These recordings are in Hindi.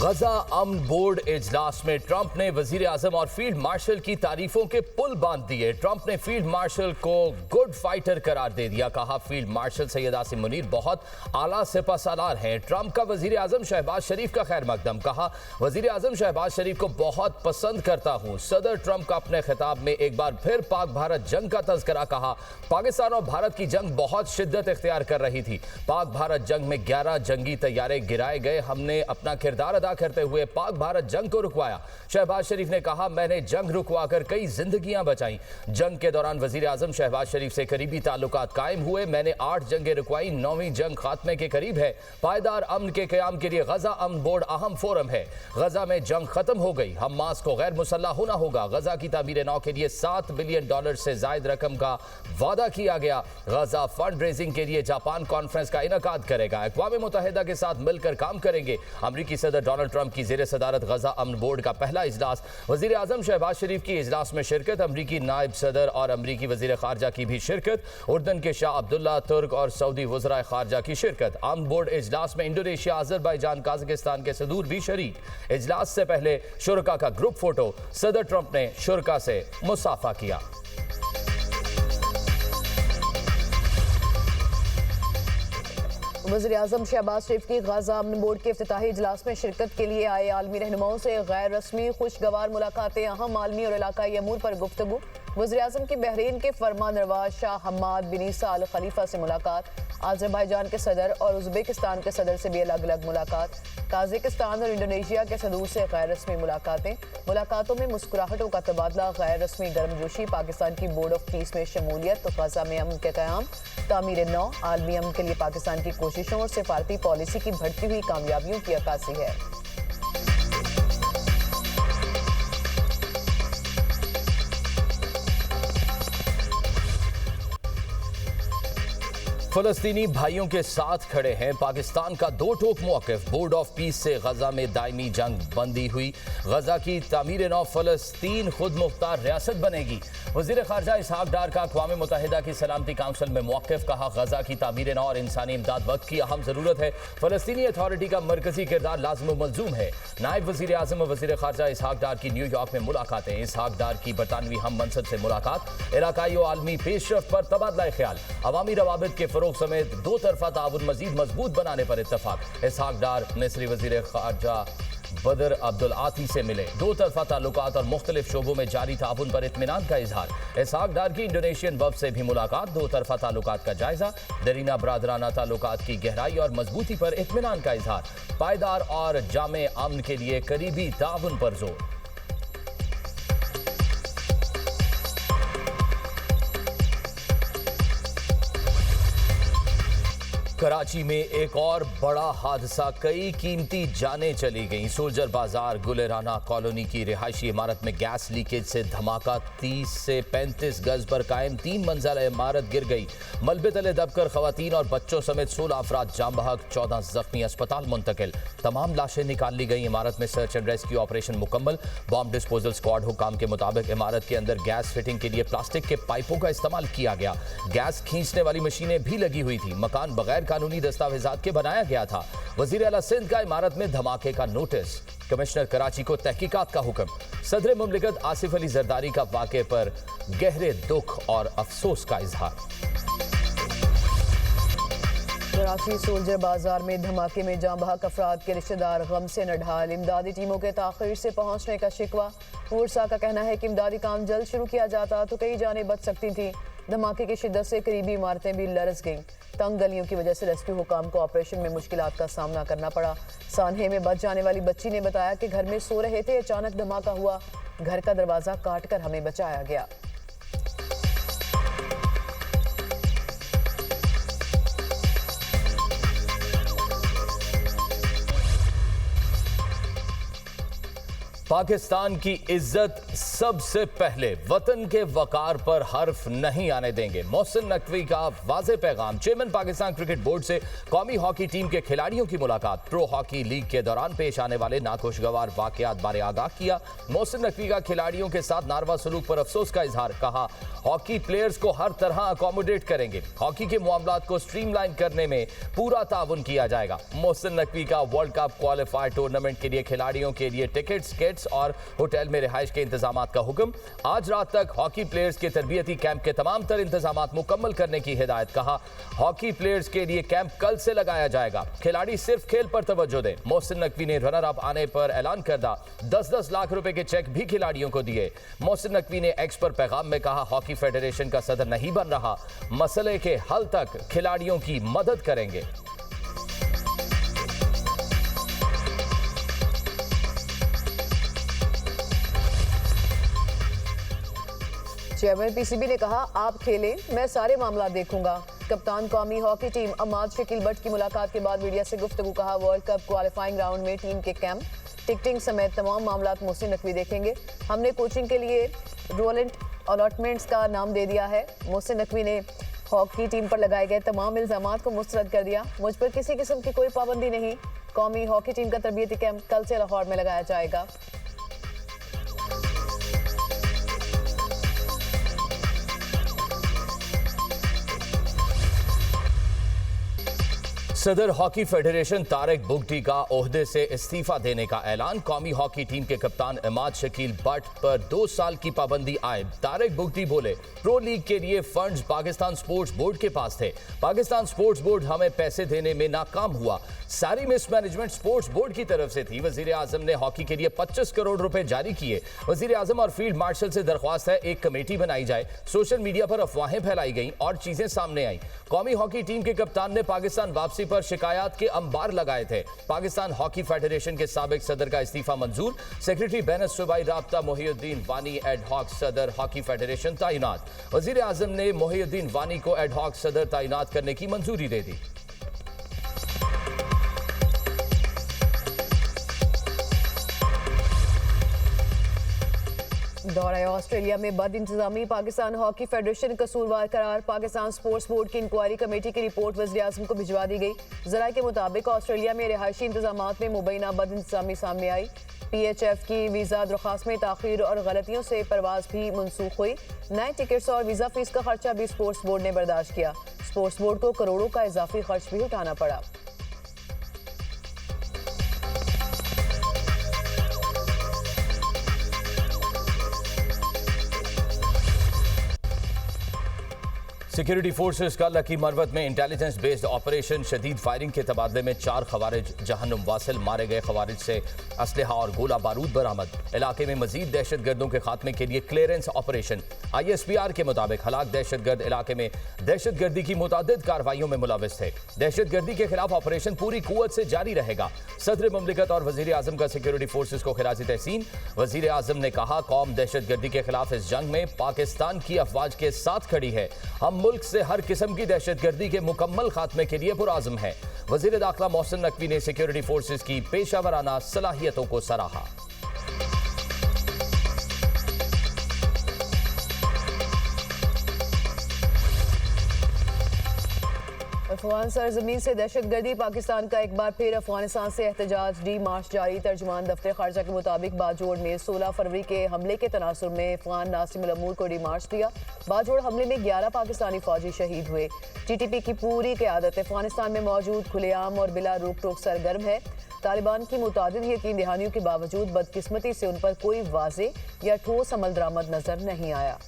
गजा अमन बोर्ड इजलास में ट्रंप ने वजीर आजम और फील्ड मार्शल की तारीफों के पुल बांध दिए। ट्रंप ने फील्ड मार्शल को गुड फाइटर करार दे दिया। कहा फील्ड मार्शल सैयद आसिम मुनीर बहुत आला सिपहसालार हैं। ट्रंप का वजीर आजम शहबाज शरीफ का खैर मकदम। कहा वजीर आजम शहबाज शरीफ को बहुत पसंद करता हूं। सदर ट्रंप का अपने खिताब में एक बार फिर पाक भारत जंग का तज़किरा। कहा पाकिस्तान और भारत की जंग बहुत शिद्दत इख्तियार कर रही थी। पाक भारत जंग में 11 जंगी तैयारे गिराए गए। हमने अपना किरदार अदा करते हुए पाक भारत जंग को रुकवाया। शहबाज शरीफ ने कहा मैंने जंग रुकवाकर कई जिंदगियां बचाई। जंग के दौरान वजीर आजम शहबाज शरीफ से करीबी ताल्लुकात कायम हुए। मैंने 8 जंगें रुकवाई। 9वीं जंग खात्मे के करीब है। पायदार अमन के क़याम के लिए गजा अमन बोर्ड अहम फोरम है। गजा में जंग खत्म हो गई। हमास को गैर मुसल्लह होना होगा। गजा की तामीर नौ के लिए $7 बिलियन से जायद रकम का वादा किया गया। गजा फंड रेजिंग के लिए जापान कॉन्फ्रेंस का इनकाद करेगा। अक़वाम मुत्तहिदा के साथ मिलकर काम करेंगे। अमरीकी सदर डोनाल्ड ट्रंप की ज़ेर सदारत गजा अमन बोर्ड का पहला इजलास। वज़ीर आज़म शहबाज शरीफ की इजलास में शिरकत। अमरीकी नायब सदर और अमरीकी वज़ीर ख़ारजा की भी शिरकत। उर्दन के शाह अब्दुल्ला तुर्क और सऊदी वज़राए ख़ारजा की शिरकत। अमन बोर्ड इजलास में इंडोनेशिया, अज़रबैजान, काज़ाकिस्तान के सदूर भी शरीक। इजलास से पहले शुरका का ग्रुप फोटो। सदर ट्रंप ने शुरका से मुसाफा किया। वज़ीर आज़म शहबाज शरीफ की गजा अमन बोर्ड के इफ्तिताही इजलास में शिरकत के लिए आए आलमी रहनुमाओं से गैर रस्मी खुशगवार मुलाकातें। अहम आलमी और इलाकाई अमूर पर गुफ्तगू। वज़ीर आज़म की बहरीन के फरमानरवा शाह हम्माद बिन ईसा अल खलीफा से मुलाकात। अज़रबैजान के सदर और उज़्बेकिस्तान के सदर से भी अलग अलग मुलाकात। ताजिकिस्तान और इंडोनेशिया के सदूर से गैर रस्मी मुलाकातें। मुलाकातों में मुस्कुराहटों का तबादला। गैर रस्मी गर्मजोशी। पाकिस्तान की बोर्ड ऑफ पीस में शमूलियत। गजा में अमन के क़याम। तामीर नौ। आलमी अमन के लिए पाकिस्तान की कोशिशों और सिफारती पॉलिसी की बढ़ती हुई कामयाबियों की अक्कासी है। फलस्तीनी भाइयों के साथ खड़े हैं। पाकिस्तान का दो टोक मौक़िफ़। बोर्ड ऑफ पीस से गजा में दायमी जंग बंदी हुई। गजा की तामीर नौ फलस्तीन खुद मुख्तार रियासत बनेगी। वज़ीर ख़ारजा इसहाक डार का अक़वाम मुत्तहिदा की सलामती काउंसिल में मौक़िफ़। कहा गजा की तामीर नौ और इंसानी इमदाद वक्त की अहम ज़रूरत है। फ़लस्तीनी अथॉरिटी का मरकज़ी किरदार लाज़िम व मलज़ूम है। नायब वज़ीर आज़म व वज़ीर ख़ारजा इसहाक डार की न्यूयॉर्क में मुलाकातें। इसहाक डार की बरतानवी हम मनसब से मुलाकात। इलाकाई व आलमी पेशरफ़्त पर तबादला ख्याल। अवामी रवाबित के फ़रोग़ समेत दो तरफा ताउन मजीद मजबूत बनाने पर इत्तफाक। इसहाक डार मिस्री वज़ीर ख़ारजा बदर अब्दुल आती से मिले। दो तरफा ताल्लुकात और मुख्तलिफ शोबों में जारी ताउन पर इत्मीनान का इजहार। इसहाक डार की इंडोनेशियन वफ़द से भी मुलाकात। दो तरफा ताल्लुकात का जायजा। दरीना बरादराना ताल्लुकात की गहराई और मजबूती पर इत्मीनान का इजहार। पायदार और जामे अमन के लिए करीबी ताउन पर जोर। कराची में एक और बड़ा हादसा। कई कीमती जानें चली गईं। सोल्जर बाजार गुलेराना कॉलोनी की रिहायशी इमारत में गैस लीकेज से धमाका। 30 से 35 गज पर कायम 3 मंजिला इमारत गिर गई। मलबे तले दबकर खवातीन और बच्चों समेत 16 अफराद जाम बहक। 14 जख्मी अस्पताल मुंतकिल। तमाम लाशें निकाल ली गई। इमारत में सर्च एंड रेस्क्यू ऑपरेशन मुकम्मल। बॉम्ब डिस्पोजल स्क्वाड हुकाम के मुताबिक इमारत के अंदर गैस फिटिंग के लिए प्लास्टिक के पाइपों का इस्तेमाल किया गया। गैस खींचने वाली मशीनें भी लगी हुई थी। मकान बगैर कानूनी दस्तावेजात के बनाया गया था। वजीर आला सिंध का इमारत में धमाके का नोटिस। कमिश्नर कराची को तहकीकात का हुक्म। सदर मुमलिकत आसिफ अली जरदारी का वाक़े पर गहरे दुख और अफसोस का इजहार। कराची सोल्जर बाजार में धमाके में जाम बहक अफराद के रिश्तेदार गम से नढाल। इमदादी टीमों के ताख़ीर से पहुंचने का शिकवा। पुरसा का कहना है कि इमदादी काम जल्द शुरू किया जाता तो कई जानें बच सकती थीं। धमाके की शिद्दत से करीबी इमारतें भी लरस गईं। तंग गलियों की वजह से रेस्क्यू हुकाम को ऑपरेशन में मुश्किलात का सामना करना पड़ा। सानहे में बच जाने वाली बच्ची ने बताया कि घर में सो रहे थे, अचानक धमाका हुआ। घर का दरवाजा काटकर हमें बचाया गया। पाकिस्तान की इज्जत सबसे पहले वतन के वकार पर हर्फ नहीं आने देंगे, मोहसिन नकवी का वाज़े पैगाम। चेयरमैन पाकिस्तान क्रिकेट बोर्ड से कौमी हॉकी टीम के खिलाड़ियों की मुलाकात। प्रो हॉकी लीग के दौरान पेश आने वाले नाखुशगवार वाकयात बारे आगाह किया। मोहसिन नकवी का खिलाड़ियों के साथ नारवा सलूक पर अफसोस का इजहार। कहा, हॉकी प्लेयर्स को हर तरह अकोमोडेट करेंगे, हॉकी के मामलात को स्ट्रीमलाइन करने में पूरा ताउन किया जाएगा। मोहसिन नकवी का वर्ल्ड कप क्वालिफायर टूर्नामेंट के लिए खिलाड़ियों के लिए टिकट्स, किट्स और होटल में रिहाइश के इंतजाम का हुक्म। आज रात तक हॉकी प्लेयर्स के तरबियती कैंप के तमाम तर इंतजाम मुकम्मल करने की हिदायत। कहा, हॉकी प्लेयर्स के लिए कैंप कल से लगाया जाएगा, खिलाड़ी सिर्फ खेल पर तवज्जो दें। मोहसिन नकवी ने रनर अप आने पर ऐलान करदा 10-10 लाख रुपए के चेक भी खिलाड़ियों को दिए। मोहसिन नकवी ने एक्स पर पैगाम में कहा, हॉकी फेडरेशन का सदर नहीं बन रहा, मसले के हल तक खिलाड़ियों की मदद करेंगे। चेयरमैन पीसीबी ने कहा, आप खेलें, मैं सारे मामला देखूंगा। कप्तान कौमी हॉकी टीम अमाद शकील बट की मुलाकात के बाद मीडिया से गुफ्तगू। कहा, वर्ल्ड कप क्वालिफाइंग राउंड में टीम के कैंप, टिकटिंग समेत तमाम मामला मोहसिन नकवी देखेंगे। हमने कोचिंग के लिए रोलेंट अलॉटमेंट्स का नाम दे दिया है। मोहसिन नकवी ने हॉकी टीम पर लगाए गए तमाम इल्जामात को मुस्तरद कर दिया। मुझ पर किसी किस्म की कोई पाबंदी नहीं। कौमी हॉकी टीम का तरबियती कैंप कल से लाहौर में लगाया जाएगा। सदर हॉकी फेडरेशन तारिक बुगटी का ओहदे से इस्तीफा देने का ऐलान। कौमी हॉकी टीम के कप्तान अमाद शकील बट पर 2 साल की पाबंदी आयद। तारिक बुगटी बोले, प्रो लीग के लिए फंड्स पाकिस्तान स्पोर्ट्स बोर्ड के पास थे, पाकिस्तान स्पोर्ट्स बोर्ड हमें पैसे देने में नाकाम हुआ, सारी मिसमैनेजमेंट स्पोर्ट्स बोर्ड की तरफ से थी। वजीर आजम ने हॉकी के लिए 25 करोड़ रुपए जारी किए। वजीर आजम और फील्ड मार्शल से दरख्वास्त है, एक कमेटी बनाई जाए। सोशल मीडिया पर अफवाहें फैलाई गई और चीजें सामने आई। कौमी हॉकी टीम के कप्तान ने पाकिस्तान वापसी पर शिकायत के अंबार लगाए थे। पाकिस्तान हॉकी फेडरेशन के साबिक सदर का इस्तीफा मंजूर। सेक्रेटरी बैन सूबाई राब्ता मोहिउद्दीन वानी एड हॉक सदर हॉकी फेडरेशन तैनात। वजीर आजम ने मोहिउद्दीन वानी को एड हॉक सदर तैनात करने की मंजूरी दे दी। दौरा ऑस्ट्रेलिया में बद इंतजामी, पाकिस्तान हॉकी फेडरेशन कसूरवार करार। पाकिस्तान स्पोर्ट्स बोर्ड की इंक्वायरी कमेटी की रिपोर्ट वज़ीर आज़म को भिजवा दी गई। ज़राए के मुताबिक ऑस्ट्रेलिया में रिहायशी इंतजामात में मुबैना बद इंतजामी सामने आई। PHF की वीज़ा दरख्वास्त में ताख़ीर और गलतियों से परवाज़ भी मनसूख हुई। नए टिकट्स और वीज़ा फीस का खर्चा भी स्पोर्ट्स बोर्ड ने बर्दाश्त किया। स्पोर्ट्स बोर्ड को करोड़ों का इजाफी खर्च भी उठाना पड़ा। सिक्योरिटी फोर्सेस का लकी मरवत में इंटेलिजेंस बेस्ड ऑपरेशन, शदीद फायरिंग के तबादले में 4 खवारिज जहन्नुम वासिल। मारे गए खवारिज से असलहा और गोला बारूद बरामद। इलाके में मजीद दहशतगर्दों के खात्मे के लिए क्लियरेंस ऑपरेशन। ISPR के मुताबिक हलाक दहशतगर्द इलाके में दहशतगर्दी की मुतादिद कार्रवाइयों में मुलविस थे। दहशतगर्दी के खिलाफ ऑपरेशन पूरी कुव्वत से जारी रहेगा। सदर मुमलिकत और वजीर आजम का सिक्योरिटी फोर्सेस को खिराजी तहसीन। वजीर आजम ने कहा, कौम दहशतगर्दी के खिलाफ इस जंग में पाकिस्तान की अफवाज के साथ खड़ी है। हम मुल्क से हर किस्म की दहशतगर्दी के मुकम्मल खात्मे के लिए पुरआज़म है। वज़ीर दाखिला मोहसिन नकवी ने सिक्योरिटी फोर्सेस की पेशावराना सलाहियतों को सराहा। अफगान सरजमीन से दहशतगर्दी, पाकिस्तान का एक बार फिर अफगानिस्तान से एहतजाज। डी मार्च जारी। तर्जुमान दफ्तर खारजा के मुताबिक बाजोड़ में 16 फरवरी के हमले के तनासुर में अफगान नासिमुल अमूर को डी मार्च दिया। बाजोड़ हमले में 11 पाकिस्तानी फौजी शहीद हुए। TTP की पूरी क़यादत अफगानिस्तान में मौजूद खुलेआम और बिला रोक टोक सरगर्म है। तालिबान की मुतादिद यकीन दहानियों के बावजूद बदकिस्मती से उन पर कोई वाज़े या ठोस अमल दरामद नजर नहीं आया।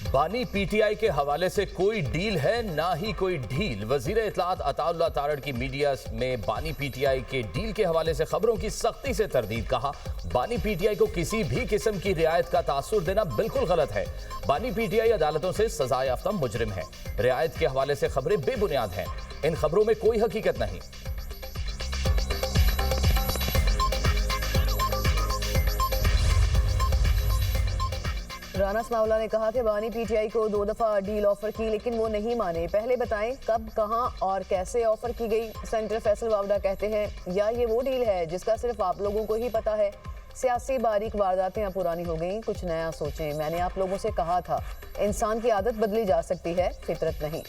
बानी PTI के हवाले से कोई डील है, ना ही कोई ढील। वजीर इत्तलात अताउल्लाह तारड़ की मीडिया में बानी PTI के डील के हवाले से खबरों की सख्ती से तरदीद। कहा, बानी PTI को किसी भी किस्म की रियायत का तासुर देना बिल्कुल गलत है। बानी PTI अदालतों से सजा याफ्ता मुजरिम है। रियायत के हवाले से खबरें बेबुनियाद हैं। इन खबरों में कोई हकीकत नहीं। राना सनाउल्लाह ने कहा कि बानी पीटीआई को 2 दफा डील ऑफर की लेकिन वो नहीं माने। पहले बताएं कब, कहां और कैसे ऑफर की गई। सेनेटर फैसल वावड़ा कहते हैं या ये वो डील है जिसका सिर्फ आप लोगों को ही पता है। सियासी बारीक वारदातें अब पुरानी हो गई, कुछ नया सोचें। मैंने आप लोगों से कहा था इंसान की आदत बदली जा सकती है, फितरत नहीं।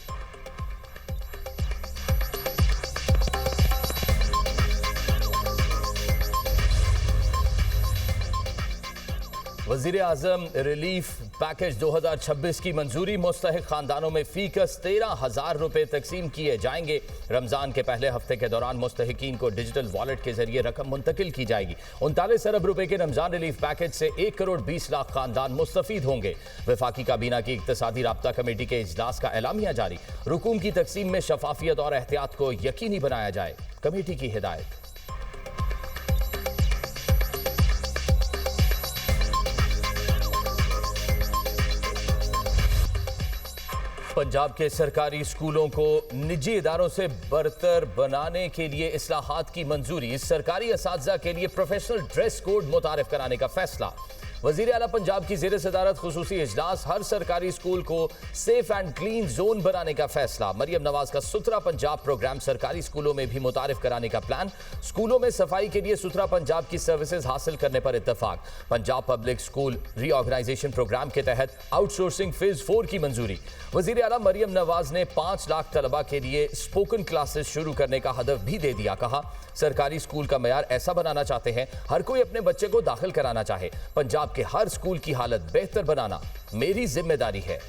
वज़ीर आज़म रिलीफ पैकेज 2026 की मंजूरी। मुस्तहिक खानदानों में फीकस 13,000 रुपए तकसीम किए जाएंगे। रमजान के पहले हफ्ते के दौरान मुस्तहिकीन को डिजिटल वॉलेट के जरिए रकम मुंतकिल की जाएगी। 39 अरब रुपए के रमजान रिलीफ पैकेज से 1 करोड़ 20 लाख खानदान मुस्तफीद होंगे। वफाकी काबीना की इक्तसादी राब्ता कमेटी के इजलास का एलामिया जारी। रुकूम की तकसीम में शफाफियत और एहतियात को यकीनी बनाया जाए, कमेटी की हिदायत। पंजाब के सरकारी स्कूलों को निजी इदारों से बरतर बनाने के लिए इस्लाहात की मंजूरी। सरकारी असातिज़ा के लिए प्रोफेशनल ड्रेस कोड मुतारिफ कराने का फैसला। वज़ीर आला पंजाब की ज़ेर सदारत खुसूसी इजलास। हर सरकारी स्कूल को सेफ एंड क्लीन जोन बनाने का फैसला। मरियम नवाज का सुथरा पंजाब प्रोग्राम सरकारी स्कूलों में भी मुतारिफ कराने का प्लान। स्कूलों में सफाई के लिए सुथरा पंजाब की सर्विसेज हासिल करने पर इत्तफाक। Punjab public school reorganisation programme के तहत आउटसोर्सिंग फेज 4 की मंजूरी। वज़ीर आला मरियम नवाज ने 5 लाख तलबा के लिए स्पोकन क्लासेस शुरू करने का हदफ भी दे दिया। कहा सरकारी स्कूल का मयार ऐसा बनाना चाहते हैं हर कोई अपने बच्चे को दाखिल कराना चाहे। पंजाब के हर स्कूल की हालत बेहतर बनाना मेरी जिम्मेदारी है।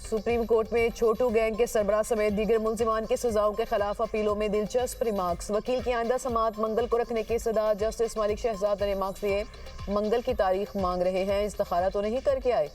सुप्रीम कोर्ट में छोटू गैंग के सरबराह समेत दीगर मुलजिमान के सजाओं के खिलाफ अपीलों में दिलचस्प रिमार्क्स। वकील की आइंदा समाअत मंगल को रखने की सदा। जस्टिस मलिक शहजाद ने रिमार्क्स दिए। मंगल की तारीख मांग रहे हैं, इस्तिखारा तो नहीं करके आए।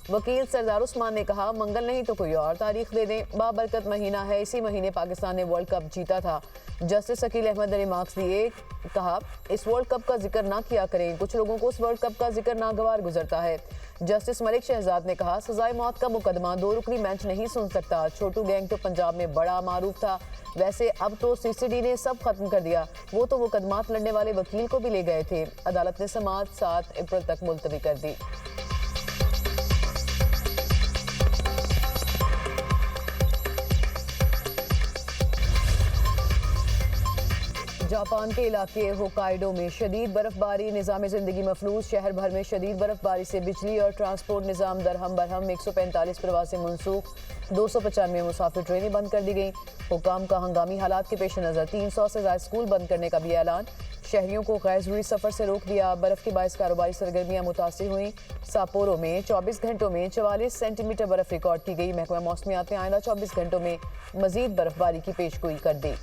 वकील सरदार उस्मान ने कहा मंगल नहीं तो कोई और तारीख दे दें, बाबरकत महीना है, इसी महीने पाकिस्तान ने वर्ल्ड कप जीता था। जस्टिस शकील अहमद ने रिमार्क्स दिए। कहा इस वर्ल्ड कप का जिक्र ना किया करें, कुछ लोगों को उस वर्ल्ड कप का जिक्र नागवार गुजरता है। जस्टिस मलिक शहजाद ने कहा सजाए मौत का मुकदमा 2 रुकनी बेंच नहीं सुन सकता। छोटू गैंग तो पंजाब में बड़ा मारूफ था, वैसे अब तो सीसीडी ने सब खत्म कर दिया। वो तो मुकदमात लड़ने वाले वकील को भी ले गए थे। अदालत ने समाअत 7 अप्रैल तक मुलतवी कर दी। जापान के इलाके होकाइडो में शदीद बर्फबारी, निज़ाम ज़िंदगी मफलूज। शहर भर में शदीद बर्फबारी से बिजली और ट्रांसपोर्ट निज़ाम दरहम बरहम। 145 प्रवासी मनसूख, 295 मुसाफिर ट्रेनें बंद कर दी गई। हुकाम का हंगामी हालात के पेश नज़र 300 से ज़्यादा स्कूल बंद करने का भी ऐलान। शहरियों को गैर ज़रूरी सफ़र से रोक दिया। बर्फ़ के बायस कारोबारी सरगर्मियाँ मुतासिर हुई। सापोरो में 24 घंटों में 44 सेंटीमीटर बर्फ़ रिकॉर्ड की गई। महकमा मौसमियात ने आइंदा 24 घंटों में मज़ीद बर्फबारी की पेशगोई कर दी।